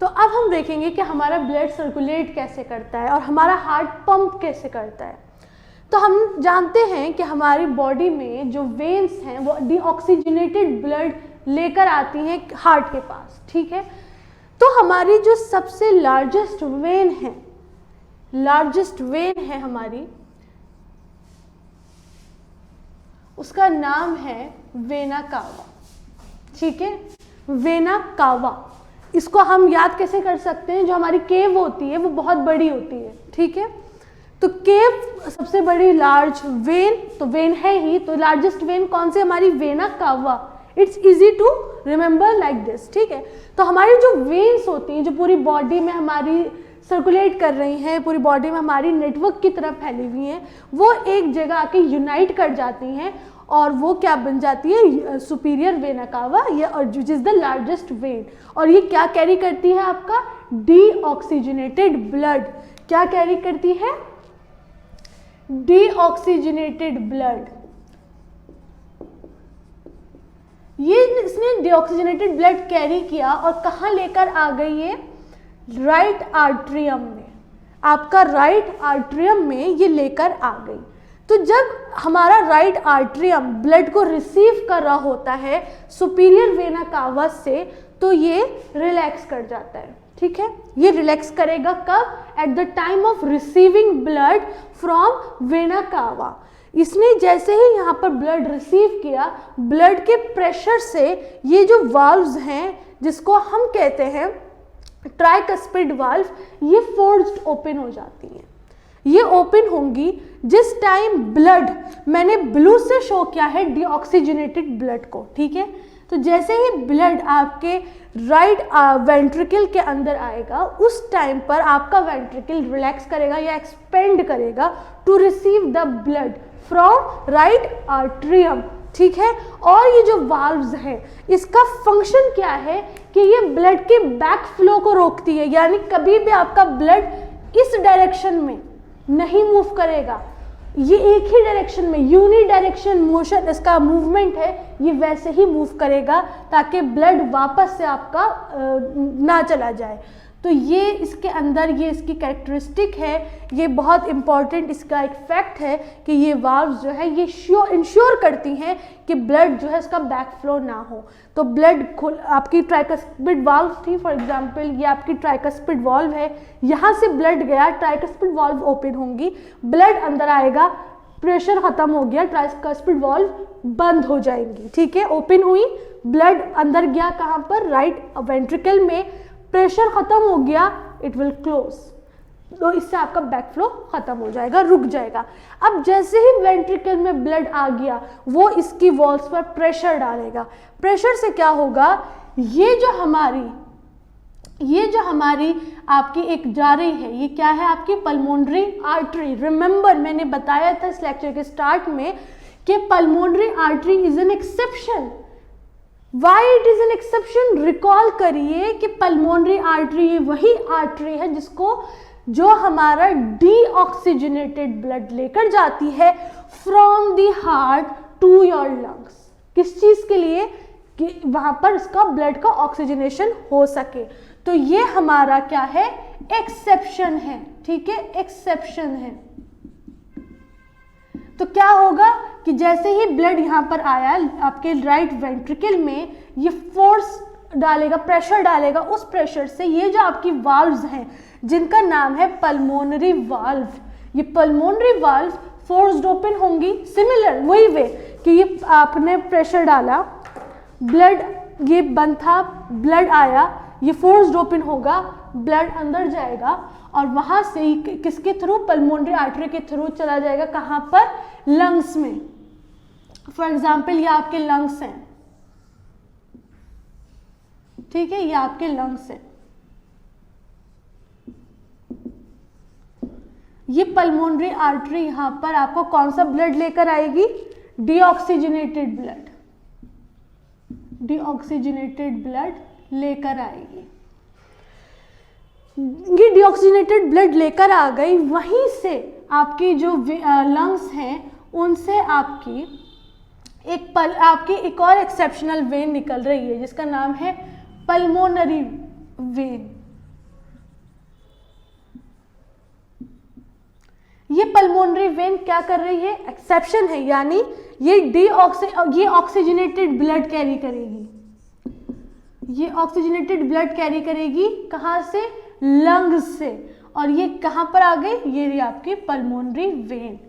तो अब हम देखेंगे कि हमारा ब्लड सर्कुलेट कैसे करता है और हमारा हार्ट पंप कैसे करता है। तो हम जानते हैं कि हमारी बॉडी में जो वेन्स हैं वो डीऑक्सीजनेटेड ब्लड लेकर आती हैं हार्ट के पास, ठीक है। तो हमारी जो सबसे लार्जेस्ट वेन है हमारी, उसका नाम है वेना कावा, ठीक है, वेना कावा। इसको हम याद कैसे कर सकते हैं, जो हमारी केव होती है वो बहुत बड़ी होती है, ठीक है। तो केव सबसे बड़ी लार्ज वेन, तो वेन है ही, तो लार्जेस्ट वेन कौन सी, हमारी vena cava. It's easy to remember like this, ठीक है। तो हमारी जो वेन्स होती हैं जो पूरी बॉडी में हमारी सर्कुलेट कर रही हैं, पूरी बॉडी में हमारी नेटवर्क की तरफ फैली हुई हैं, वो एक जगह आके यूनाइट कर जाती हैं और वो क्या बन जाती है, सुपीरियर वेना कावा, ये और which is the largest when. और ये क्या कैरी करती है, आपका डीऑक्सीजनेटेड ब्लड। क्या कैरी करती है, डीऑक्सीजनेटेड ब्लड। ये इसने डीऑक्सीजनेटेड ब्लड कैरी किया और कहाँ लेकर आ गई है, राइट आर्ट्रियम में। आपका राइट आर्ट्रियम में ये लेकर आ गई। तो जब हमारा राइट आर्ट्रियम ब्लड को रिसीव कर रहा होता है सुपीरियर वेना कावा से, तो ये रिलैक्स कर जाता है, ठीक है। ये रिलैक्स करेगा कब, eight the time of receiving blood from vena cava. इसने जैसे ही यहाँ पर ब्लड रिसीव किया, ब्लड के प्रेशर से ये जो वाल्व्स हैं जिसको हम कहते हैं ट्राइकस्पिड वाल्व, ये फोर्स्ड ओपन हो जाती हैं। ये ओपन होंगी जिस टाइम ब्लड, मैंने ब्लू से शो किया है डीऑक्सीजनेटेड ब्लड को, ठीक है। तो जैसे ही ब्लड आपके राइट वेंट्रिकल के अंदर आएगा, उस टाइम पर आपका वेंट्रिकल रिलैक्स करेगा या एक्सपेंड करेगा to receive the blood from right atrium, ठीक है। और ये जो वाल्व्स हैं इसका फंक्शन क्या है कि ये ब्लड के बैक फ्लो को रोकती है, यानी कभी भी आपका ब्लड इस डायरेक्शन में नहीं मूव करेगा, ये एक ही डायरेक्शन में यूनि डायरेक्शन मोशन इसका मूवमेंट है, ये वैसे ही मूव करेगा ताकि ब्लड वापस से आपका ना चला जाए। तो ये इसके अंदर ये इसकी कैरेक्टरिस्टिक है, ये बहुत इंपॉर्टेंट इसका एक फैक्ट है कि ये वाल्व्स जो है ये इंश्योर करती हैं कि ब्लड जो है इसका बैक फ्लो ना हो। तो ब्लड आपकी ट्राइकस्पिड वाल्व थी, फॉर एग्जांपल ये आपकी ट्राइकस्पिड वाल्व है, यहाँ से ब्लड गया, ट्राइकस्पिड वाल्व ओपन होंगी, ब्लड अंदर आएगा, प्रेशर खत्म हो गया, ट्राइकस्पिड वाल्व बंद हो जाएंगी, ठीक है। ओपन हुई, ब्लड अंदर गया कहाँ पर, राइट वेंट्रिकल में, प्रेशर खत्म हो गया, इट विल क्लोज। तो इससे आपका बैक फ्लो खत्म हो जाएगा, रुक जाएगा। अब जैसे ही वेंट्रिकल में ब्लड आ गया, वो इसकी वॉल्स पर प्रेशर डालेगा। प्रेशर से क्या होगा, ये जो हमारी आपकी एक जा रही है, ये क्या है, आपकी पल्मोनरी आर्टरी। रिमेंबर मैंने बताया था इस लेक्चर के स्टार्ट में कि pulmonary artery is an exception. Why it is an exception, recall करिए कि पल्मोनरी आर्टरी वही आर्टरी है जो हमारा डीऑक्सीजनेटेड ब्लड लेकर जाती है from the heart to your lungs. किस चीज के लिए, कि वहां पर इसका ब्लड का ऑक्सीजनेशन हो सके। तो ये हमारा क्या है, एक्सेप्शन है, ठीक है, एक्सेप्शन है। तो क्या होगा कि जैसे ही ब्लड यहाँ पर आया आपके राइट वेंट्रिकल में, ये फोर्स डालेगा, प्रेशर डालेगा, उस प्रेशर से ये जो आपकी वाल्व्स हैं जिनका नाम है पल्मोनरी वाल्व, ये पल्मोनरी वाल्व फोर्स्ड ओपन होंगी। सिमिलर वही वे कि ये आपने प्रेशर डाला, ब्लड ये बंद था, ब्लड आया, ये फोर्स्ड ओपन होगा, ब्लड अंदर जाएगा और वहां से किसके थ्रू, पल्मोनरी आर्टरी के थ्रू चला जाएगा कहां पर, लंग्स में। फॉर एग्जाम्पल ये आपके लंग्स हैं, ठीक है, ये आपके लंग्स हैं। ये पल्मोनरी आर्टरी यहां पर आपको कौन सा ब्लड लेकर आएगी, डीऑक्सीजनेटेड ब्लड, डीऑक्सीजनेटेड ब्लड लेकर आएगी। ये डीऑक्सीजनेटेड ब्लड लेकर आ गई, वहीं से आपकी जो लंग्स हैं उनसे आपकी एक और एक्सेप्शनल वेन निकल रही है जिसका नाम है पल्मोनरी वेन, ये पल्मोनरी वेन क्या कर रही है, एक्सेप्शन है, यानी ये ऑक्सीजनेटेड ब्लड कैरी करेगी, ये ऑक्सीजनेटेड ब्लड कैरी करेगी कहाँ से, लंग्स से, और ये कहाँ पर आ गई, ये रही आपकी पल्मोनरी वेन,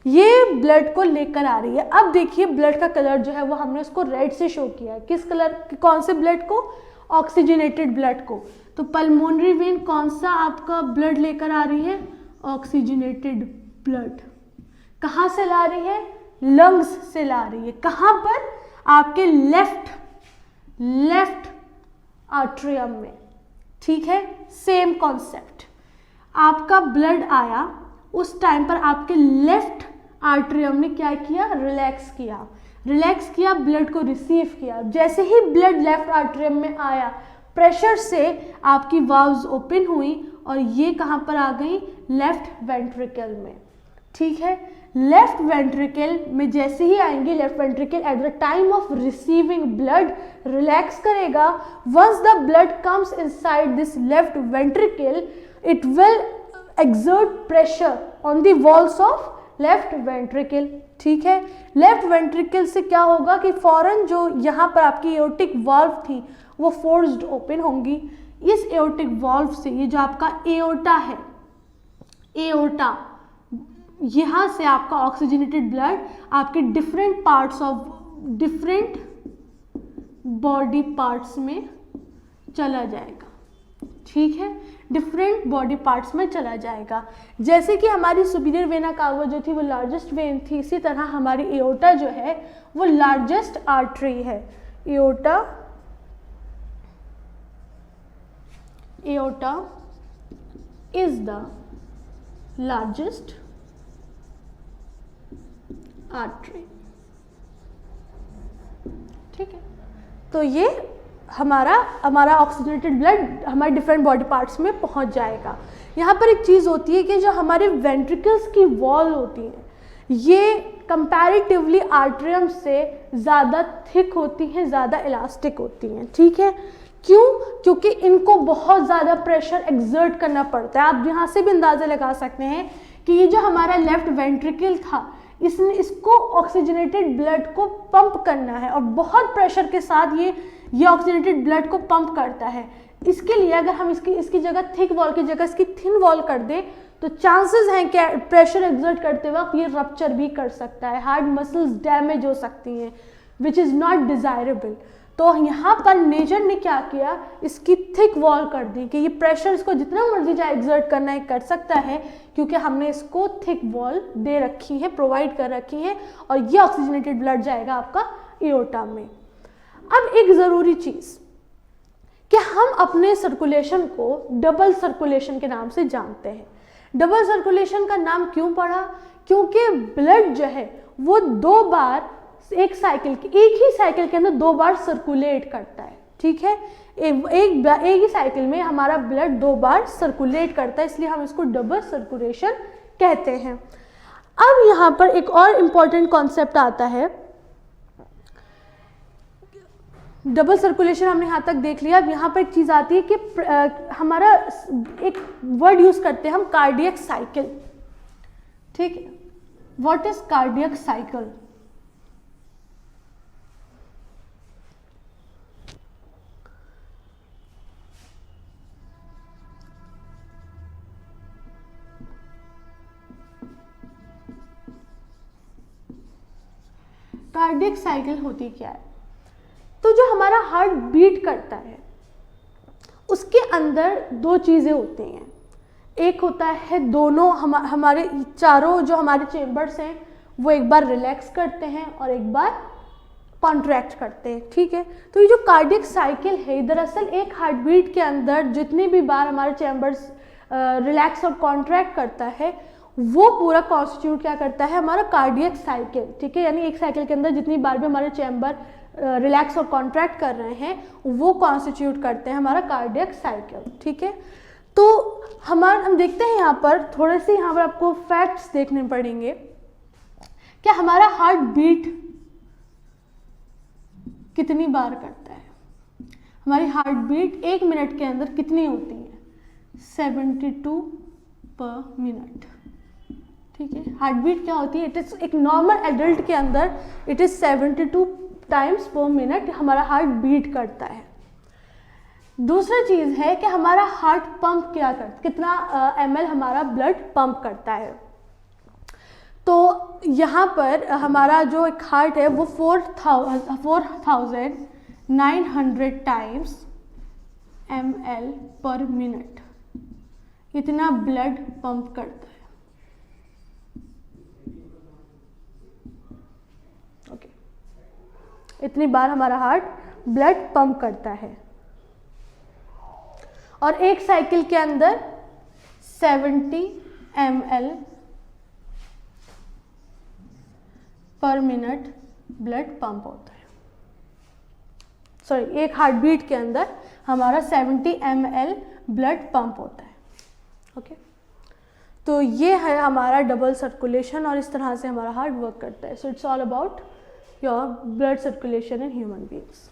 ये ब्लड को लेकर आ रही है। अब देखिए ब्लड का कलर जो है वो हमने उसको रेड से शो किया है, किस कलर, कौन से ब्लड को, ऑक्सीजनेटेड ब्लड को। तो पल्मोनरी वेन कौन सा आपका ब्लड लेकर आ रही है, ऑक्सीजनेटेड ब्लड। कहाँ से ला रही है, लंग्स से ला रही है, कहाँ पर, आपके लेफ्ट आर्ट्रियम में, ठीक है। सेम कॉन्सेप्ट, आपका ब्लड आया, उस टाइम पर आपके लेफ्ट आर्ट्रियम ने क्या किया, रिलैक्स किया, ब्लड को रिसीव किया। जैसे ही ब्लड लेफ्ट आर्ट्रियम में आया, प्रेशर से आपकी वाल्व्स ओपन हुई और ये कहाँ पर आ गई, लेफ्ट वेंट्रिकल में, ठीक है। लेफ्ट वेंट्रिकल में जैसे ही आएंगे, left ventricle at the time of receiving blood relax करेगा। Once the blood comes inside this left ventricle, it will exert pressure on the walls of left ventricle, ठीक है। लेफ्ट वेंट्रिकल से क्या होगा कि फौरन जो यहाँ पर आपकी एओर्टिक वाल्व थी वो फोर्स्ड ओपन होंगी। इस एओर्टिक वाल्व से ये जो आपका एओर्टा है, एओर्टा, यहाँ से आपका ऑक्सीजनेटेड ब्लड आपके different parts of different body parts में चला जाएगा, ठीक है, डिफरेंट बॉडी पार्ट्स में चला जाएगा। जैसे कि हमारी सुपीरियर वेना कावा जो थी वो लार्जेस्ट वेन थी, इसी तरह हमारी एओर्टा जो है वो लार्जेस्ट आर्टरी है। Aorta is the largest artery, ठीक है। तो ये हमारा ऑक्सीजनेटेड ब्लड हमारे डिफरेंट बॉडी पार्ट्स में पहुंच जाएगा। यहाँ पर एक चीज़ होती है कि जो हमारे वेंट्रिकल्स की वॉल होती है ये कंपैरेटिवली आर्ट्रियम से ज़्यादा थिक होती हैं, ज़्यादा इलास्टिक होती हैं, ठीक है। क्यों? क्योंकि इनको बहुत ज़्यादा प्रेशर एक्सर्ट करना पड़ता है। आप यहाँ से भी अंदाज़ा लगा सकते हैं कि ये जो हमारा लेफ्ट वेंट्रिकल था, इसको ऑक्सीजनेटेड ब्लड को पंप करना है और बहुत प्रेशर के साथ ये ऑक्सीजनेटेड ब्लड को पंप करता है। इसके लिए अगर हम इसकी जगह थिक वॉल की जगह इसकी थिन वॉल कर दें तो चांसेस हैं कि प्रेशर एक्सर्ट करते वक्त ये रप्चर भी कर सकता है, हार्ट मसल्स डैमेज हो सकती हैं, विच इज़ नॉट डिज़ायरेबल। तो यहाँ पर नेचर ने क्या किया, इसकी थिक वॉल कर दी कि ये प्रेशर इसको जितना मर्जी चाहे एक्सर्ट करना है कर सकता है, क्योंकि हमने इसको थिक वॉल दे रखी है, प्रोवाइड कर रखी है, और ये ऑक्सीजनेटेड ब्लड जाएगा आपका एओर्टा में। अब एक ज़रूरी चीज़ कि हम अपने सर्कुलेशन को डबल सर्कुलेशन के नाम से जानते हैं। डबल सर्कुलेशन का नाम क्यों पड़ा? क्योंकि ब्लड जो है वो दो बार एक ही साइकिल के अंदर दो बार सर्कुलेट करता है, ठीक है। एक ही साइकिल में हमारा ब्लड दो बार सर्कुलेट करता है, इसलिए हम इसको डबल सर्कुलेशन कहते हैं। अब यहाँ पर एक और इम्पॉर्टेंट कॉन्सेप्ट आता है। डबल सर्कुलेशन हमने यहाँ तक देख लिया। अब यहाँ पर एक चीज़ आती है कि हमारा एक वर्ड यूज़ करते हैं हम, कार्डियक साइकिल, ठीक है। What is cardiac cycle? Cardiac cycle होती क्या है? तो जो हमारा हार्ट बीट करता है उसके अंदर दो चीज़ें होती हैं। एक होता है दोनों हमारे चारों जो हमारे चेम्बर्स हैं वो एक बार रिलैक्स करते हैं और एक बार कॉन्ट्रैक्ट करते हैं, ठीक है। तो ये जो कार्डियक साइकिल है दरअसल एक हार्ट बीट के अंदर जितनी भी बार हमारे चैम्बर्स रिलैक्स और कॉन्ट्रैक्ट करता है वो पूरा कॉन्स्टिट्यूट क्या करता है, हमारा कार्डियक साइकिल, ठीक है। यानी एक साइकिल के अंदर जितनी बार भी हमारे चैम्बर रिलैक्स और कॉन्ट्रैक्ट कर रहे हैं वो कॉन्स्टिट्यूट करते हैं हमारा कार्डियक साइकिल, ठीक है। तो हम देखते हैं यहाँ पर थोड़े से यहाँ पर आपको फैक्ट्स देखने पड़ेंगे कि हमारा हार्ट बीट कितनी बार करता है। हमारी हार्ट बीट एक मिनट के अंदर कितनी होती है? 72 पर मिनट, ठीक है, हार्ट बीट क्या होती है? इट इज़ एक नॉर्मल एडल्ट के अंदर इट इज़ 72 टाइम्स पर मिनट हमारा हार्ट बीट करता है। दूसरा चीज़ है कि हमारा हार्ट पंप क्या करता, कितना ml हमारा ब्लड पंप करता है। तो यहाँ पर हमारा जो एक हार्ट है वो 4900 टाइम्स ml पर मिनट इतना ब्लड पंप करता है। ओके, इतनी बार हमारा हार्ट ब्लड पंप करता है और एक साइकिल के अंदर 70 ml पर मिनट ब्लड पंप होता है। सॉरी, एक हार्ट बीट के अंदर हमारा 70 ml ब्लड पंप होता है। ओके, तो ये है हमारा डबल सर्कुलेशन और इस तरह से हमारा हार्ट वर्क करता है। So it's all about your blood circulation in human beings.